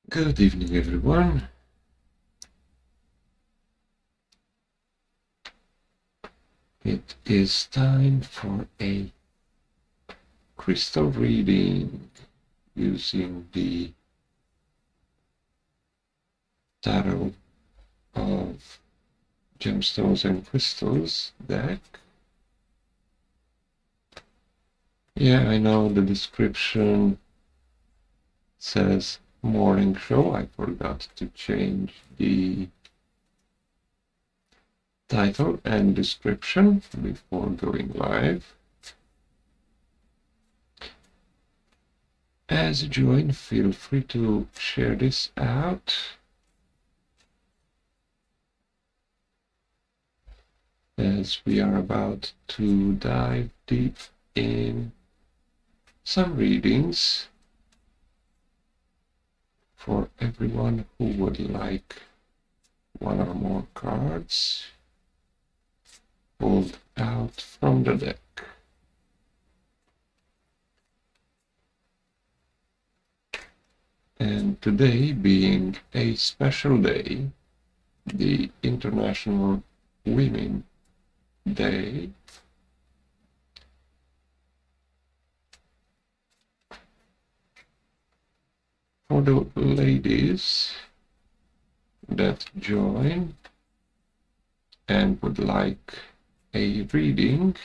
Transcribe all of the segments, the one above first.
Good evening, everyone. It is time for a crystal reading using the Tarot of Gemstones and Crystals deck. Yeah, I know the description says morning show. I forgot to change the title and description before going live. As you join, feel free to share this out. As we are about to dive deep in some readings for everyone who would like one or more cards pulled out from the deck. And today being a special day, the International Women's Day, for the ladies that join and would like a reading,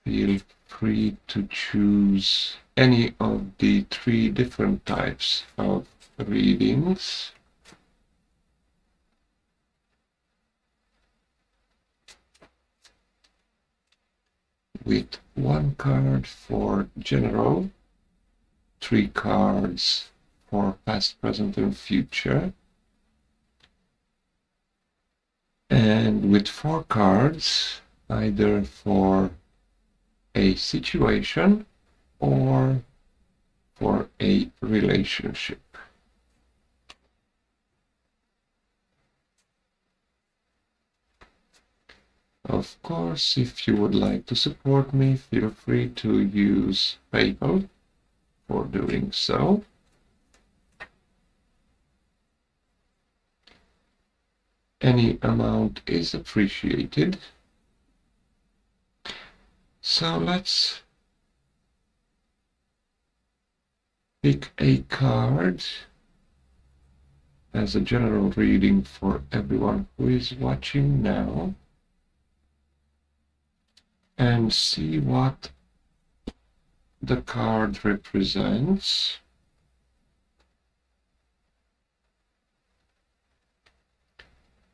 feel free to choose any of the 3 different types of readings. With 1 card for general, 3 cards for past, present, and future, and with 4 cards either for a situation or for a relationship. Of course, if you would like to support me, feel free to use PayPal for doing so. Any amount is appreciated. So let's pick a card as a general reading for everyone who is watching now and see what the card represents.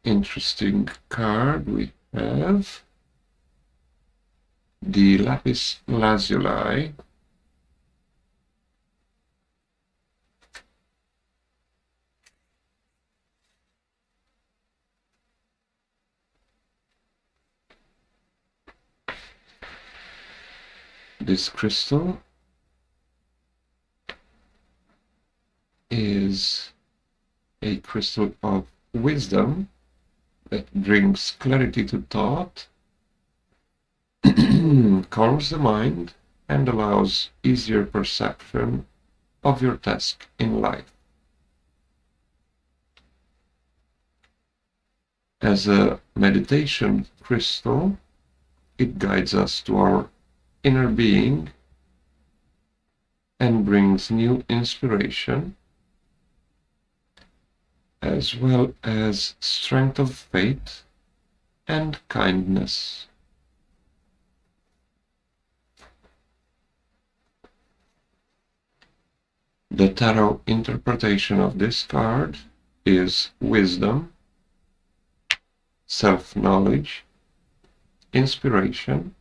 Interesting card we have. The Lapis Lazuli. This crystal is a crystal of wisdom that brings clarity to thought, calms the mind, and allows easier perception of your task in life. As a meditation crystal, it guides us to our inner being and brings new inspiration as well as strength of faith and kindness. The tarot interpretation of this card is wisdom, self-knowledge, inspiration,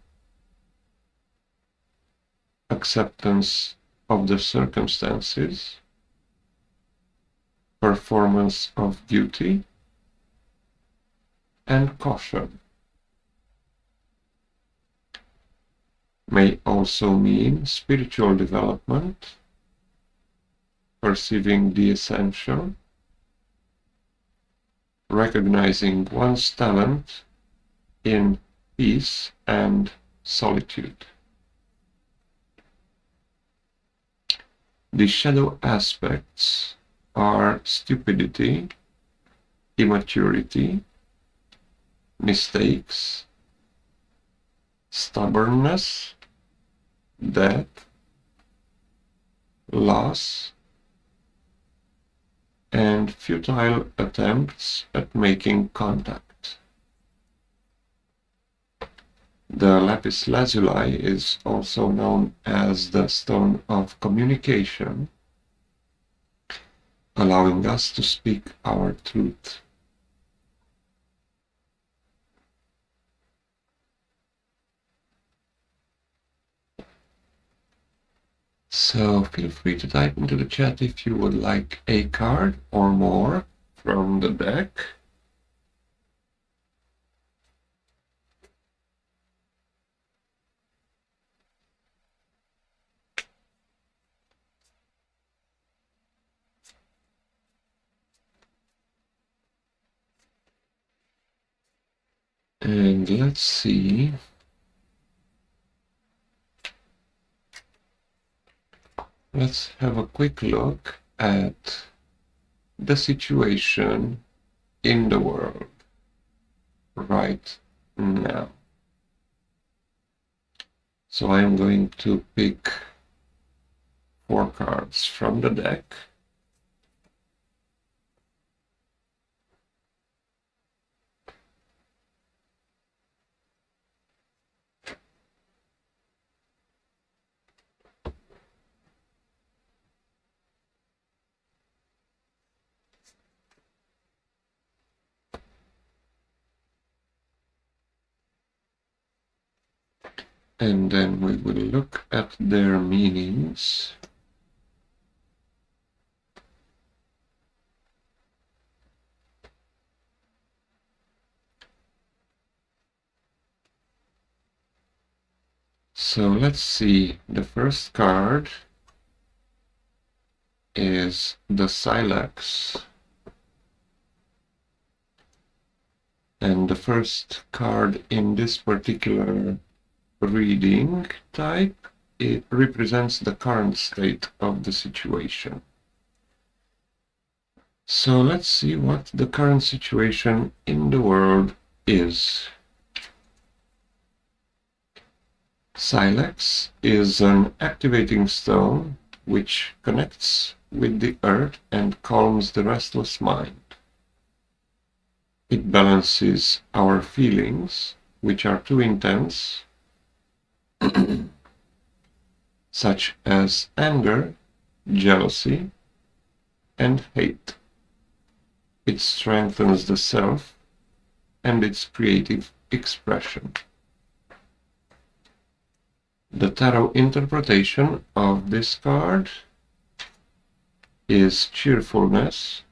acceptance of the circumstances, performance of duty, and caution. May also mean spiritual development, perceiving the essential, recognizing one's talent in peace and solitude. The shadow aspects are stupidity, immaturity, mistakes, stubbornness, death, loss, and futile attempts at making contact. The Lapis Lazuli is also known as the stone of communication, allowing us to speak our truth. So feel free to type into the chat if you would like a card or more from the deck. And let's see. Let's have a quick look at the situation in the world right now. So I'm going to pick 4 cards from the deck. And then we will look at their meanings. So let's see, the first card is the Silex. And the first card in this particular reading type, it represents the current state of the situation. So let's see what the current situation in the world is. Silex is an activating stone which connects with the earth and calms the restless mind. It balances our feelings, which are too intense, such as anger, jealousy, and hate. It strengthens the self and its creative expression. The tarot interpretation of this card is cheerfulness,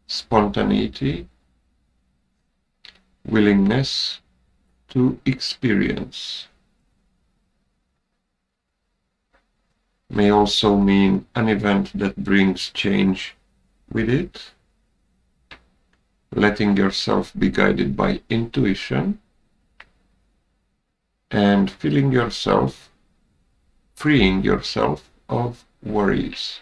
spontaneity, willingness to experience. May also mean an event that brings change with it, letting yourself be guided by intuition, and freeing yourself of worries.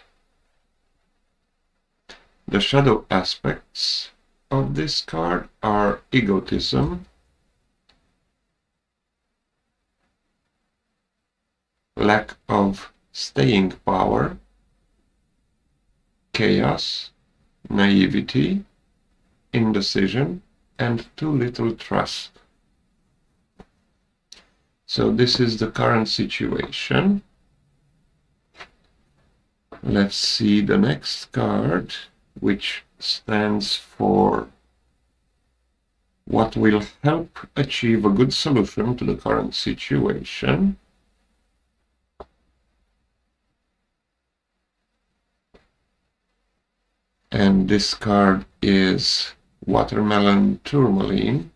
The shadow aspects of this card are egotism, lack of staying power, chaos, naivety, indecision, and too little trust. So this is the current situation. Let's see the next card, which stands for what will help achieve a good solution to the current situation. And this card is Watermelon Tourmaline.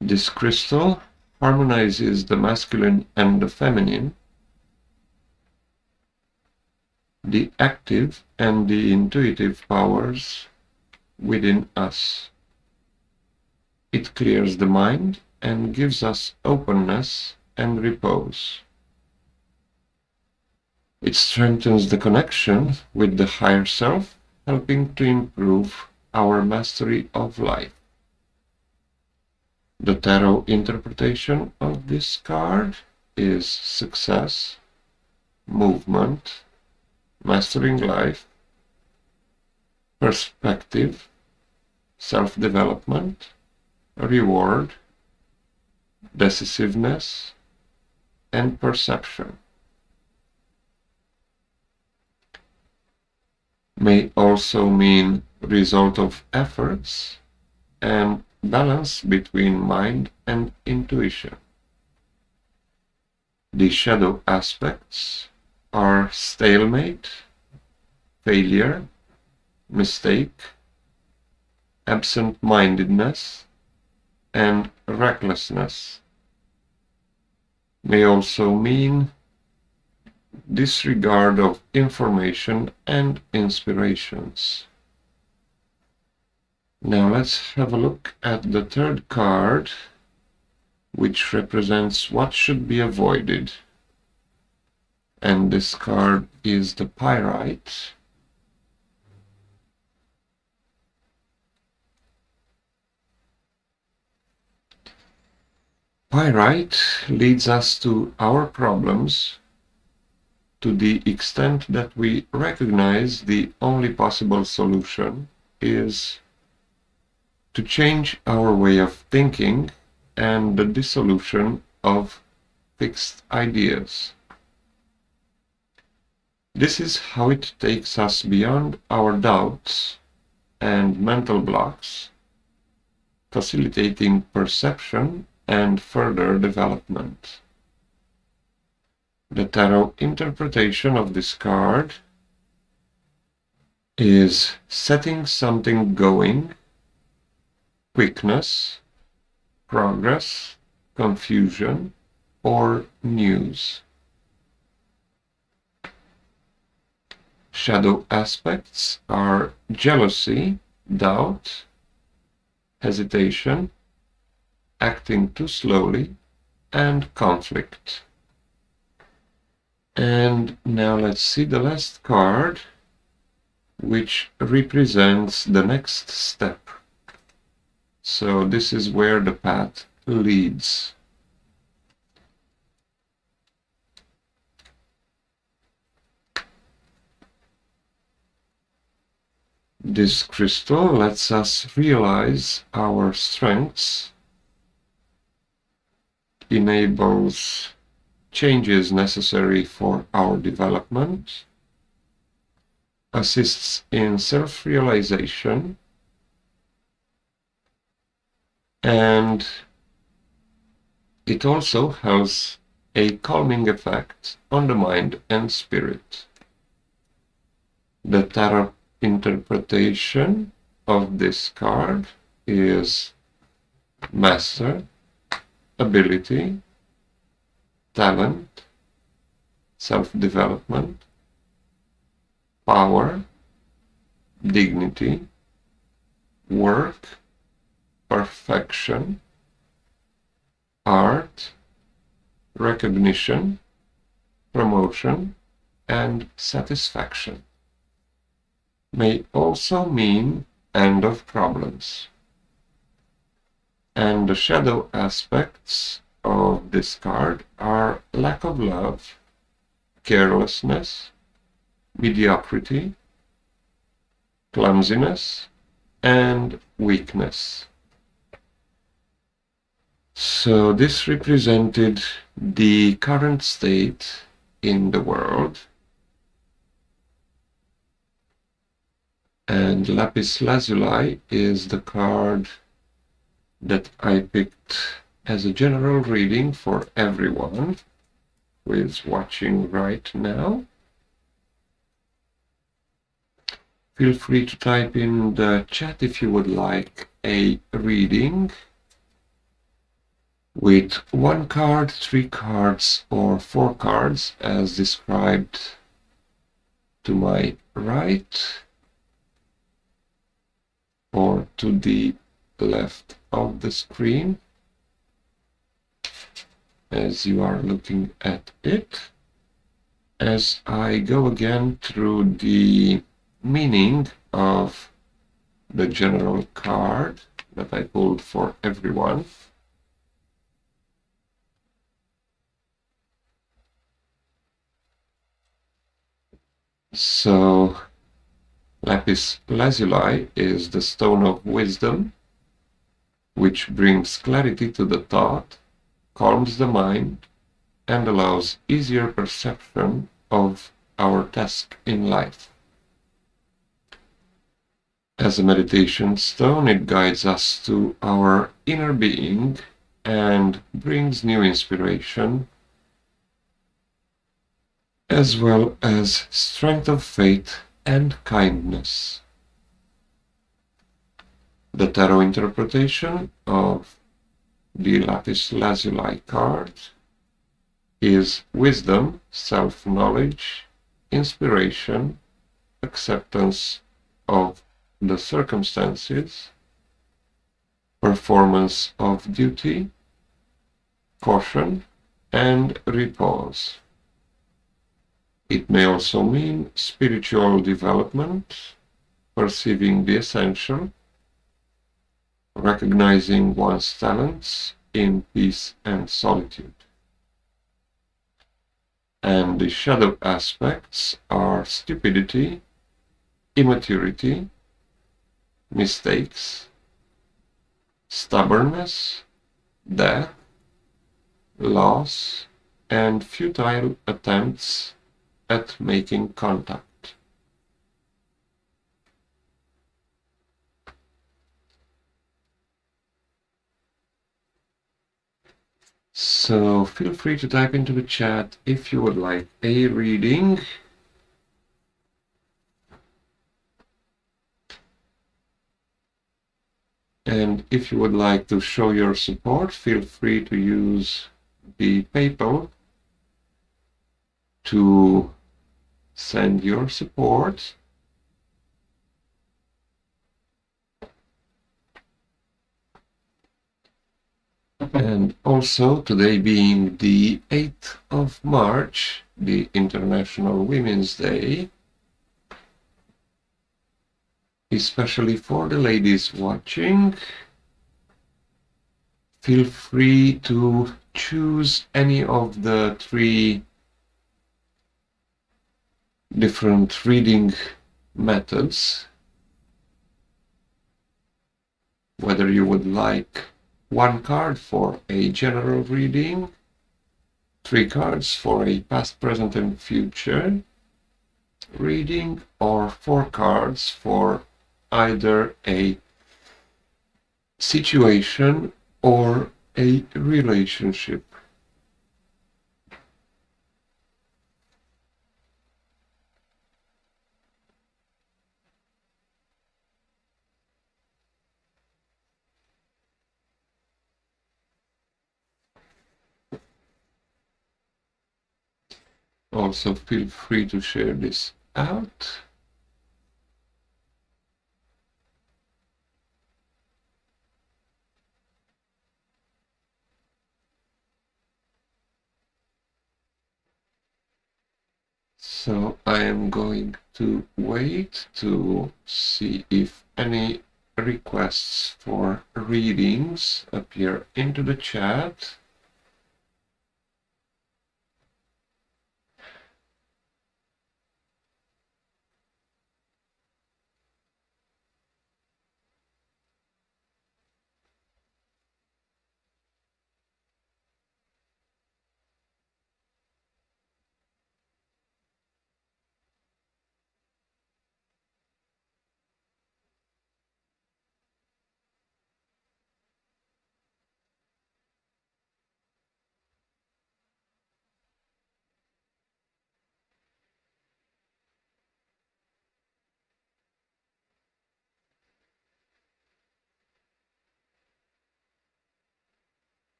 This crystal harmonizes the masculine and the feminine, the active and the intuitive powers within us. It clears the mind and gives us openness and repose. It strengthens the connection with the higher self, helping to improve our mastery of life. The tarot interpretation of this card is success, movement, mastering life, perspective, self-development, reward, decisiveness, and perception. May also mean result of efforts and balance between mind and intuition. The shadow aspects are stalemate, failure, mistake, absent-mindedness, and recklessness. May also mean disregard of information and inspirations. Now let's have a look at the third card, which represents what should be avoided. And this card is the Pyrite. Pyrite leads us to our problems to the extent that we recognize the only possible solution is to change our way of thinking and the dissolution of fixed ideas. This is how it takes us beyond our doubts and mental blocks, facilitating perception and further development. The tarot interpretation of this card is setting something going, quickness, progress, confusion, or news. Shadow aspects are jealousy, doubt, hesitation, acting too slowly, and conflict. And now let's see the last card, which represents the next step. So this is where the path leads. This crystal lets us realize our strengths, enables changes necessary for our development, assists in self-realization, and it also has a calming effect on the mind and spirit. The tarot interpretation of this card is master, ability, talent, self-development, power, dignity, work, perfection, art, recognition, promotion, and satisfaction. May also mean end of problems. And the shadow aspects of this card are lack of love, carelessness, mediocrity, clumsiness, and weakness. So this represented the current state in the world. And Lapis Lazuli is the card that I picked as a general reading for everyone who is watching right now. Feel free to type in the chat if you would like a reading with 1 card, 3 cards, or 4 cards as described to my right or to the left of the screen as you are looking at it, as I go again through the meaning of the general card that I pulled for everyone. So Lapis Lazuli is the stone of wisdom, which brings clarity to the thought, calms the mind, and allows easier perception of our task in life. As a meditation stone, it guides us to our inner being and brings new inspiration, as well as strength of faith and kindness. The tarot interpretation of the Lapis Lazuli card is wisdom, self-knowledge, inspiration, acceptance of the circumstances, performance of duty, caution, and repose. It may also mean spiritual development, perceiving the essential, recognizing one's talents in peace and solitude. And the shadow aspects are stupidity, immaturity, mistakes, stubbornness, death, loss, and futile attempts at making contact. So feel free to type into the chat if you would like a reading. And if you would like to show your support, feel free to use the PayPal to send your support. And also, today being the 8th of March, the International Women's Day, especially for the ladies watching, feel free to choose any of the 3 different reading methods, whether you would like 1 card for a general reading, 3 cards for a past, present, and future reading, or 4 cards for either a situation or a relationship. Also, feel free to share this out. So I am going to wait to see if any requests for readings appear into the chat.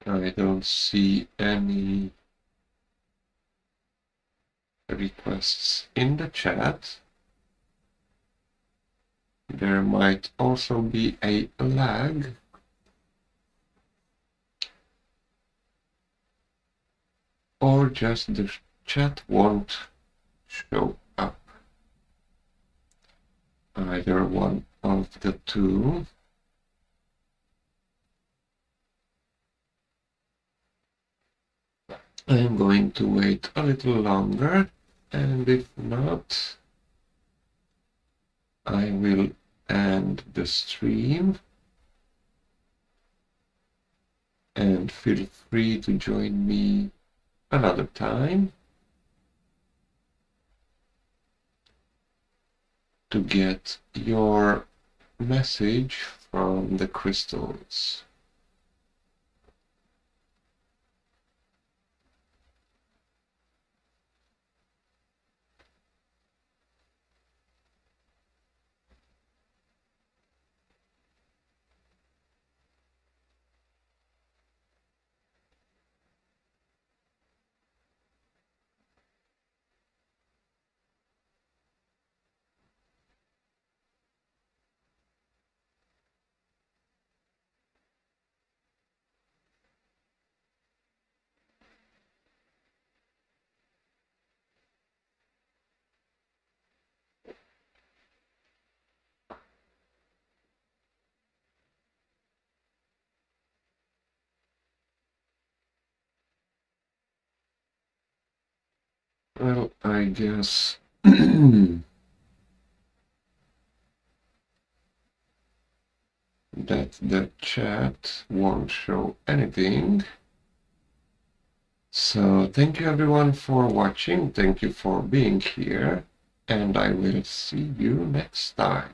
I don't see any requests in the chat. There might also be a lag, or just the chat won't show up. Either one of the two. I'm going to wait a little longer, and if not, I will end the stream, and feel free to join me another time to get your message from the crystals. Well, I guess that the chat won't show anything. So thank you everyone for watching. Thank you for being here, and I will see you next time.